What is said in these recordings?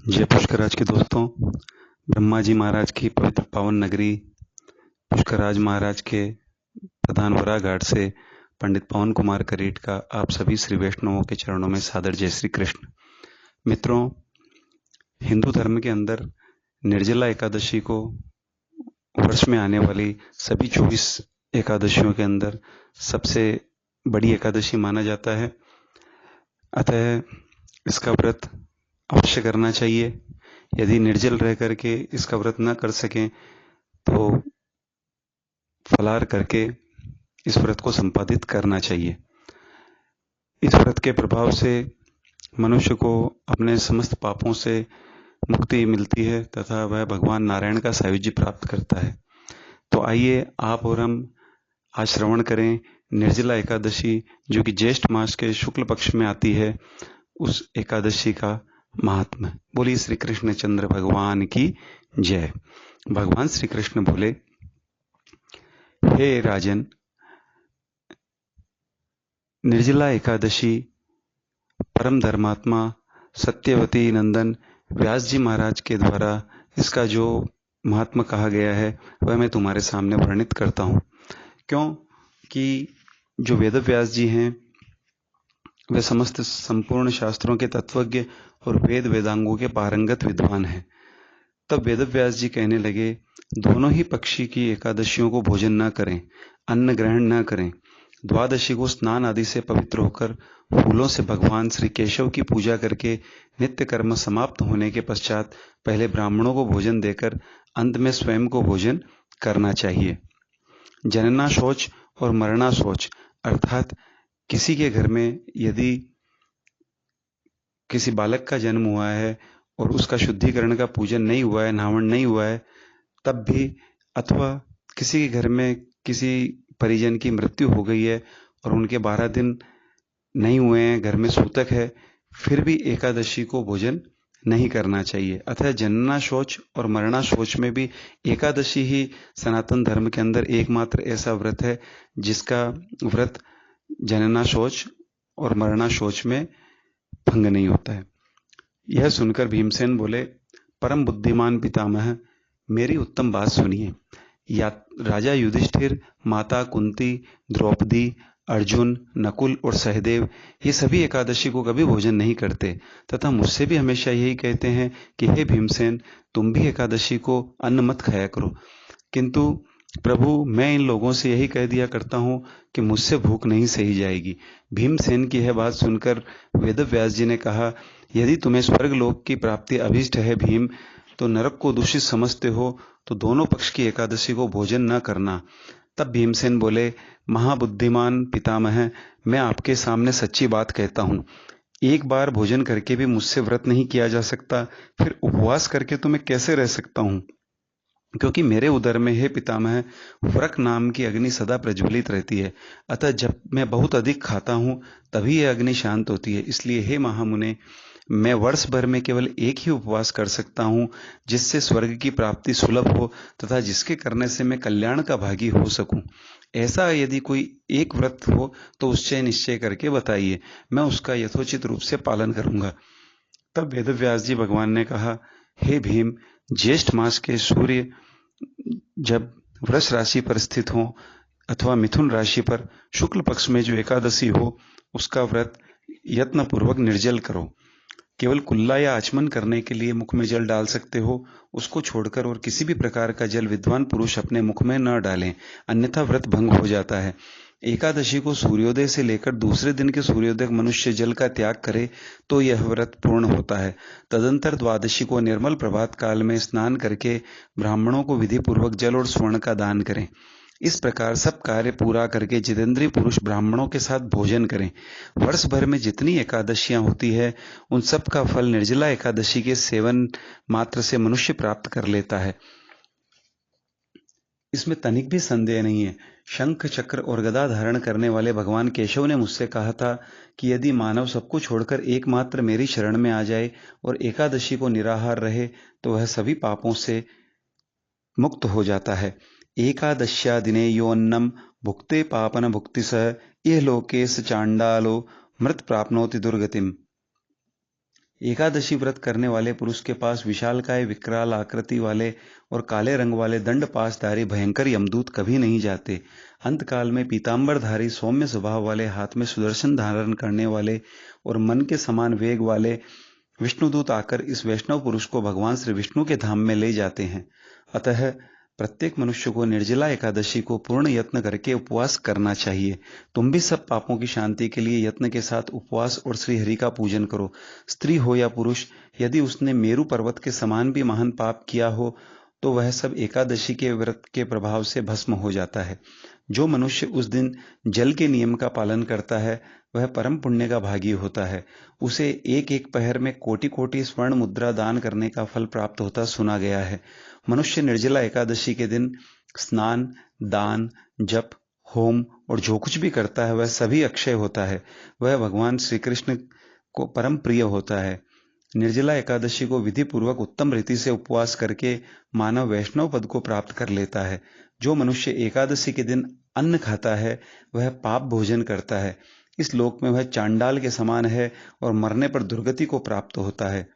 जय पुष्कराज के दोस्तों। ब्रह्मा जी महाराज की पवित्र पावन नगरी पुष्कराज महाराज के प्रधान वरा घाट से पंडित पवन कुमार करीट का आप सभी श्री वैष्णवों के चरणों में सादर जय श्री कृष्ण। मित्रों, हिंदू धर्म के अंदर निर्जला एकादशी को वर्ष में आने वाली सभी 24 एकादशियों के अंदर सबसे बड़ी एकादशी माना जाता है। अतः इसका व्रत अवश्य करना चाहिए। यदि निर्जल रह करके इसका व्रत न कर सकें तो फलाहार करके इस व्रत को संपादित करना चाहिए। इस व्रत के प्रभाव से मनुष्य को अपने समस्त पापों से मुक्ति मिलती है तथा वह भगवान नारायण का सायुज्य प्राप्त करता है। तो आइए आप और हम आज श्रवण करें निर्जला एकादशी, जो कि ज्येष्ठ मास के शुक्ल पक्ष में आती है, उस एकादशी का महात्मा। बोलिए श्री कृष्ण चंद्र भगवान की जय। भगवान श्री कृष्ण बोले, हे राजन, निर्जला एकादशी परम धर्मात्मा सत्यवती नंदन व्यास जी महाराज के द्वारा इसका जो महात्मा कहा गया है वह मैं तुम्हारे सामने वर्णित करता हूँ। क्योंकि जो वेद व्यास जी हैं वे समस्त संपूर्ण शास्त्रों के तत्वज्ञ और वेद वेदांगों के पारंगत विद्वान हैं। तब वेद व्यास जी कहने लगे, दोनों ही पक्षी की एकादशियों को भोजन न करें, अन्न ग्रहण न करें। द्वादशी को स्नान आदि से पवित्र होकर फूलों से भगवान श्री केशव की पूजा करके नित्य कर्म समाप्त होने के पश्चात पहले ब्राह्मणों को भोजन देकर अंत में स्वयं को भोजन करना चाहिए। जनना शौच और मरना शौच, अर्थात किसी के घर में यदि किसी बालक का जन्म हुआ है और उसका शुद्धिकरण का पूजन नहीं हुआ है, नावण नहीं हुआ है, तब भी, अथवा किसी के घर में किसी परिजन की मृत्यु हो गई है और उनके 12 दिन नहीं हुए हैं, घर में सूतक है, फिर भी एकादशी को भोजन नहीं करना चाहिए। अतः जनना शौच और मरना शौच में भी एकादशी ही सनातन धर्म के अंदर एकमात्र ऐसा व्रत है जिसका व्रत जनना शौच और मरना शौच में भंग नहीं होता है। यह सुनकर भीमसेन बोले, परम बुद्धिमान पितामह, मेरी उत्तम बात सुनिए। या राजा युधिष्ठिर, माता कुंती, द्रौपदी, अर्जुन, नकुल और सहदेव ये सभी एकादशी को कभी भोजन नहीं करते तथा मुझसे भी हमेशा यही कहते हैं कि हे भीमसेन, तुम भी एकादशी को अन्न मत खाया करो। किंतु प्रभु, मैं इन लोगों से यही कह दिया करता हूं कि मुझसे भूख नहीं सही जाएगी। भीमसेन की यह बात सुनकर वेद व्यास जी ने कहा, यदि तुम्हें स्वर्ग लोक की प्राप्ति अभिष्ट है भीम, तो नरक को दूषित समझते हो तो दोनों पक्ष की एकादशी को भोजन न करना। तब भीमसेन बोले, महाबुद्धिमान पितामह, मैं आपके सामने सच्ची बात कहता हूँ। एक बार भोजन करके भी मुझसे व्रत नहीं किया जा सकता, फिर उपवास करके तो मैं कैसे रह सकता हूँ? क्योंकि मेरे उदर में, हे पितामह, व्रक नाम की अग्नि सदा प्रज्वलित रहती है। अतः जब मैं बहुत अधिक खाता हूँ तभी यह अग्नि शांत होती है। इसलिए हे महामुने, मैं वर्ष भर में केवल एक ही उपवास कर सकता हूँ जिससे स्वर्ग की प्राप्ति सुलभ हो तथा जिसके करने से मैं कल्याण का भागी हो सकूं। ऐसा यदि कोई एक व्रत हो तो उससे निश्चय करके बताइए, मैं उसका यथोचित रूप से पालन करूंगा। तब वेद व्यास जी भगवान ने कहा, हे भीम, ज्येष्ठ मास के सूर्य जब वृष राशि पर स्थित हो अथवा मिथुन राशि पर शुक्ल पक्ष में जो एकादशी हो, उसका व्रत यत्न पूर्वक निर्जल करो। केवल कुल्ला या आचमन करने के लिए मुख में जल डाल सकते हो, उसको छोड़कर और किसी भी प्रकार का जल विद्वान पुरुष अपने मुख में न डालें, अन्यथा व्रत भंग हो जाता है। एकादशी को सूर्योदय से लेकर दूसरे दिन के सूर्योदय मनुष्य जल का त्याग करे तो यह व्रत पूर्ण होता है। तदंतर द्वादशी को निर्मल प्रभात काल में स्नान करके ब्राह्मणों को विधि पूर्वक जल और स्वर्ण का दान करें। इस प्रकार सब कार्य पूरा करके जितेंद्रीय पुरुष ब्राह्मणों के साथ भोजन करें। वर्ष भर में जितनी एकादशियां होती है उन सब का फल निर्जला एकादशी के सेवन मात्र से मनुष्य प्राप्त कर लेता है। इसमें तनिक भी संदेह नहीं है। शंख चक्र और गदा धारण करने वाले भगवान केशव ने मुझसे कहा था कि यदि मानव सबको छोड़कर एकमात्र मेरी शरण में आ जाए और एकादशी को निराहार रहे तो वह सभी पापों से मुक्त हो जाता है। एकादश्या दिने योन्नम भुक्ते पापन भुक्ति सह इह लोकेश चांडालो मृत प्राप्नोति दुर्गतिम। एकादशी व्रत करने वाले पुरुष के पास विशालकाय विकराल आकृति वाले और काले रंग वाले दंडपासधारी भयंकर यमदूत कभी नहीं जाते। अंतकाल में पीतांबरधारी सौम्य स्वभाव वाले, हाथ में सुदर्शन धारण करने वाले और मन के समान वेग वाले विष्णुदूत आकर इस वैष्णव पुरुष को भगवान श्री विष्णु के धाम में ले जाते हैं। अतः प्रत्येक मनुष्य को निर्जला एकादशी को पूर्ण यत्न करके उपवास करना चाहिए। तुम भी सब पापों की शांति के लिए यत्न के साथ उपवास और श्री हरि का पूजन करो। स्त्री हो या पुरुष, यदि उसने मेरु पर्वत के समान भी महान पाप किया हो तो वह सब एकादशी के व्रत के प्रभाव से भस्म हो जाता है। जो मनुष्य उस दिन जल के नियम का पालन करता है वह परम पुण्य का भागी होता है। उसे एक एक पहर में कोटि कोटि स्वर्ण मुद्रा दान करने का फल प्राप्त होता सुना गया है। मनुष्य निर्जला एकादशी के दिन स्नान, दान, जप, होम और जो कुछ भी करता है वह सभी अक्षय होता है। वह भगवान श्री कृष्ण को परम प्रिय होता है। निर्जला एकादशी को विधि पूर्वक उत्तम रीति से उपवास करके मानव वैष्णव पद को प्राप्त कर लेता है। जो मनुष्य एकादशी के दिन अन्न खाता है वह पाप भोजन करता है। इस लोक में वह चांडाल के समान है और मरने पर दुर्गति को प्राप्त होता है।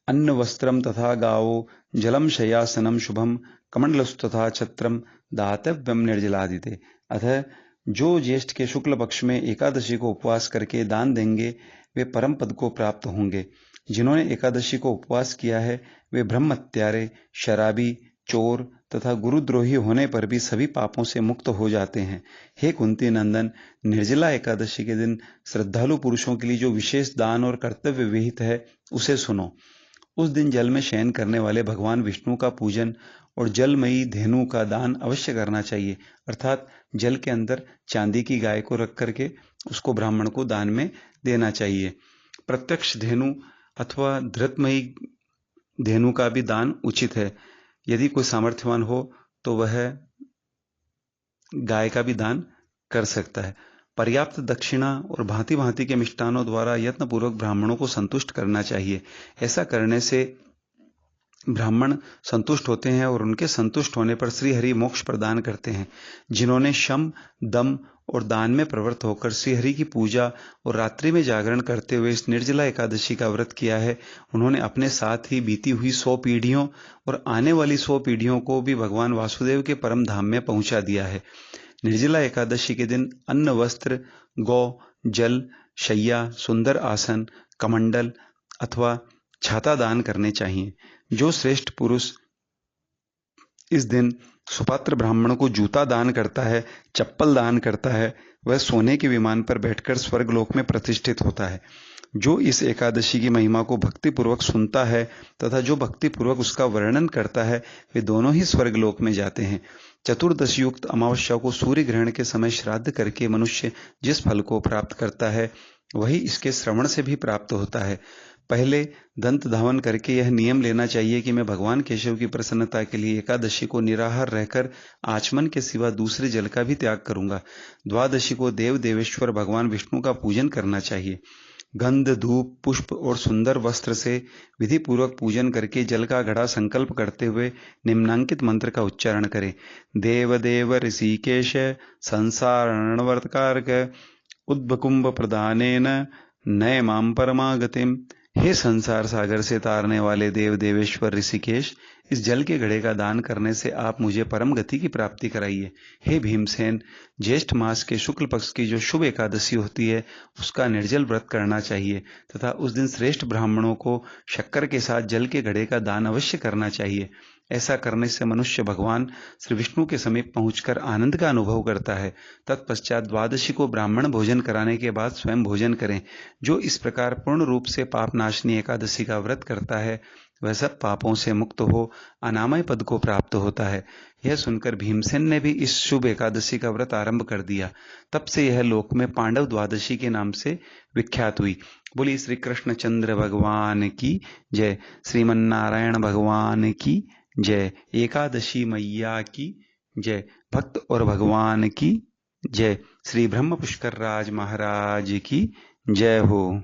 अन्न वस्त्रम तथा गावो जलम शय्यासनम शुभम कमंडलस्तु तथा छत्रम दातव्यम निर्जलादिते। अतः जो ज्येष्ठ के शुक्ल पक्ष में एकादशी को उपवास करके दान देंगे वे परम पद को प्राप्त होंगे। जिन्होंने एकादशी को उपवास किया है वे ब्रह्मत्यारे, शराबी, चोर तथा गुरुद्रोही होने पर भी सभी पापों से मुक्त हो जाते हैं। हे कुंती नंदन, निर्जला एकादशी के दिन श्रद्धालु पुरुषों के लिए जो विशेष दान और कर्तव्य विहित है उसे सुनो। उस दिन जल में शयन करने वाले भगवान विष्णु का पूजन और जलमयी धेनु का दान अवश्य करना चाहिए। अर्थात जल के अंदर चांदी की गाय को रख करके उसको ब्राह्मण को दान में देना चाहिए। प्रत्यक्ष धेनु अथवा धृतमयी धेनु का भी दान उचित है। यदि कोई सामर्थ्यवान हो तो वह गाय का भी दान कर सकता है। पर्याप्त दक्षिणा और भांति भांति के मिष्टानों द्वारा यत्नपूर्वक ब्राह्मणों को संतुष्ट करना चाहिए। ऐसा करने से ब्राह्मण संतुष्ट होते हैं और उनके संतुष्ट होने पर श्री हरि मोक्ष प्रदान करते हैं। जिन्होंने शम, दम और दान में प्रवृत्त होकर श्री हरि की पूजा और रात्रि में जागरण करते हुए इस निर्जला एकादशी का व्रत किया है, उन्होंने अपने साथ ही बीती हुई 100 पीढ़ियों और आने वाली 100 पीढ़ियों को भी भगवान वासुदेव के परम धाम में पहुंचा दिया है। निर्जला एकादशी के दिन अन्न, वस्त्र, गौ, जल, शैया, सुंदर आसन, कमंडल अथवा छाता दान करने चाहिए। जो श्रेष्ठ पुरुष इस दिन सुपात्र ब्राह्मण को जूता दान करता है, चप्पल दान करता है, वह सोने के विमान पर बैठकर स्वर्गलोक में प्रतिष्ठित होता है। जो इस एकादशी की महिमा को भक्तिपूर्वक सुनता है तथा जो भक्तिपूर्वक उसका वर्णन करता है वे दोनों ही स्वर्गलोक में जाते हैं। चतुर्दशी युक्त अमावस्या को सूर्य ग्रहण के समय श्राद्ध करके मनुष्य जिस फल को प्राप्त करता है वही इसके श्रवण से भी प्राप्त होता है। पहले दंत धावन करके यह नियम लेना चाहिए कि मैं भगवान केशव की प्रसन्नता के लिए एकादशी को निराहार रहकर आचमन के सिवा दूसरे जल का भी त्याग करूंगा। द्वादशी को देव देवेश्वर भगवान विष्णु का पूजन करना चाहिए। गंध, धूप, पुष्प और सुंदर वस्त्र से विधि पूर्वक पूजन करके जल का घड़ा संकल्प करते हुए निम्नांकित मंत्र का उच्चारण करें। देव देव ऋषिकेश संसारणवर्तकारक उद्भकुंभ प्रदानेन नय माम परमागतिम। हे संसार सागर से तारने वाले देव देवेश्वर ऋषिकेश, इस जल के घड़े का दान करने से आप मुझे परम गति की प्राप्ति कराइए। हे भीमसेन, ज्येष्ठ मास के शुक्ल पक्ष की जो शुभ एकादशी होती है उसका निर्जल व्रत करना चाहिए तथा उस दिन श्रेष्ठ ब्राह्मणों को शक्कर के साथ जल के घड़े का दान अवश्य करना चाहिए। ऐसा करने से मनुष्य भगवान श्री विष्णु के समीप पहुंचकर आनंद का अनुभव करता है। तत्पश्चात द्वादशी को ब्राह्मण भोजन कराने के बाद स्वयं भोजन करें। जो इस प्रकार पूर्ण रूप से पाप नाशनी एकादशी का व्रत करता है वह सब पापों से मुक्त हो अनामय पद को प्राप्त होता है। यह सुनकर भीमसेन ने भी इस शुभ एकादशी का व्रत आरंभ कर दिया। तब से यह लोक में पांडव द्वादशी के नाम से विख्यात हुई। बोली श्री कृष्णचंद्र भगवान की जय, श्रीमन्नारायण भगवान की जय, एकादशी मैया की जय, भक्त और भगवान की जय, श्री ब्रह्म पुष्कर राज महाराज की जय हो।